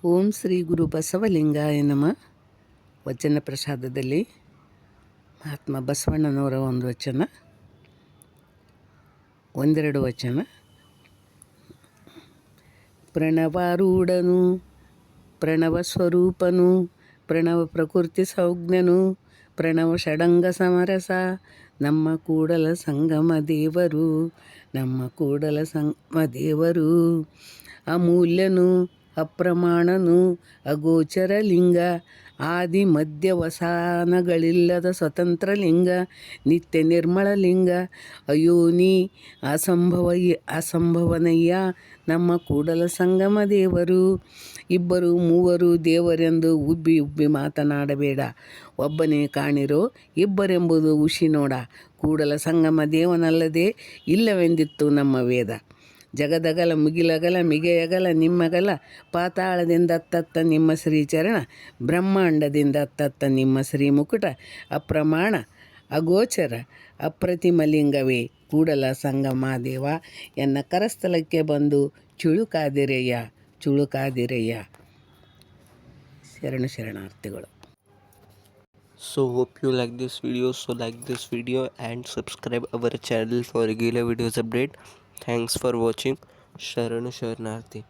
ಓಂ ಶ್ರೀ ಗುರು ಬಸವಲಿಂಗಾಯ ನಮಃ. ವಚನ ಪ್ರಸಾದದಲ್ಲಿ ಮಹಾತ್ಮ ಬಸವಣ್ಣನವರ ಒಂದು ವಚನ, ಒಂದೆರಡು ವಚನ. ಪ್ರಣವಾರೂಢನು, ಪ್ರಣವ ಸ್ವರೂಪನು, ಪ್ರಣವ ಪ್ರಕೃತಿ ಸಂಜ್ಞನು, ಪ್ರಣವ ಷಡಂಗ ಸಮರಸ, ನಮ್ಮ ಕೂಡಲ ಸಂಗಮ ದೇವರು, ನಮ್ಮ ಕೂಡಲ ಸಂಗಮ ದೇವರು. ಅಮೂಲ್ಯನು, ಅಪ್ರಮಾಣನು, ಅಗೋಚರ ಲಿಂಗ, ಆದಿ ಮಧ್ಯವಸಾನಗಳಿಲ್ಲದ ಸ್ವತಂತ್ರ ಲಿಂಗ, ನಿತ್ಯ ನಿರ್ಮಳ ಲಿಂಗ, ಅಯೋನಿ ಅಸಂಭವನಯ್ಯ, ನಮ್ಮ ಕೂಡಲ ಸಂಗಮ ದೇವರು. ಇಬ್ಬರು ಮೂವರು ದೇವರೆಂದು ಉಬ್ಬಿ ಉಬ್ಬಿ ಮಾತನಾಡಬೇಡ, ಒಬ್ಬನೇ ಕಾಣಿರೋ ಇಬ್ಬರೆಂಬುದು ಹುಷಿ ನೋಡ. ಕೂಡಲ ಸಂಗಮ ದೇವನಲ್ಲದೆ ಇಲ್ಲವೆಂದಿತ್ತು ನಮ್ಮ ವೇದ. ಜಗದಗಲ ಮುಗಿಲಗಲ ಮಿಗೆಯಗಲ ನಿಮ್ಮಗಲ, ಪಾತಾಳದಿಂದ ಅತ್ತತ್ತ ನಿಮ್ಮ ಶ್ರೀಚರಣ, ಬ್ರಹ್ಮಾಂಡದಿಂದ ಅತ್ತತ್ತ ನಿಮ್ಮ ಶ್ರೀಮುಕುಟ. ಅಪ್ರಮಾಣ ಅಗೋಚರ ಅಪ್ರತಿಮಲಿಂಗವೇ ಕೂಡಲ ಸಂಗಮ ದೇವ, ಎನ್ನ ಕರಸ್ಥಲಕ್ಕೆ ಬಂದು ಚುಳುಕಾದಿರಯ್ಯ ಚುಳುಕಾದಿರಯ್ಯ. ಶರಣಾರ್ಥಿಗಳು. So hope you like this video. So like this video and subscribe our channel for regular videos update. Thanks for watching. Sharanarthi.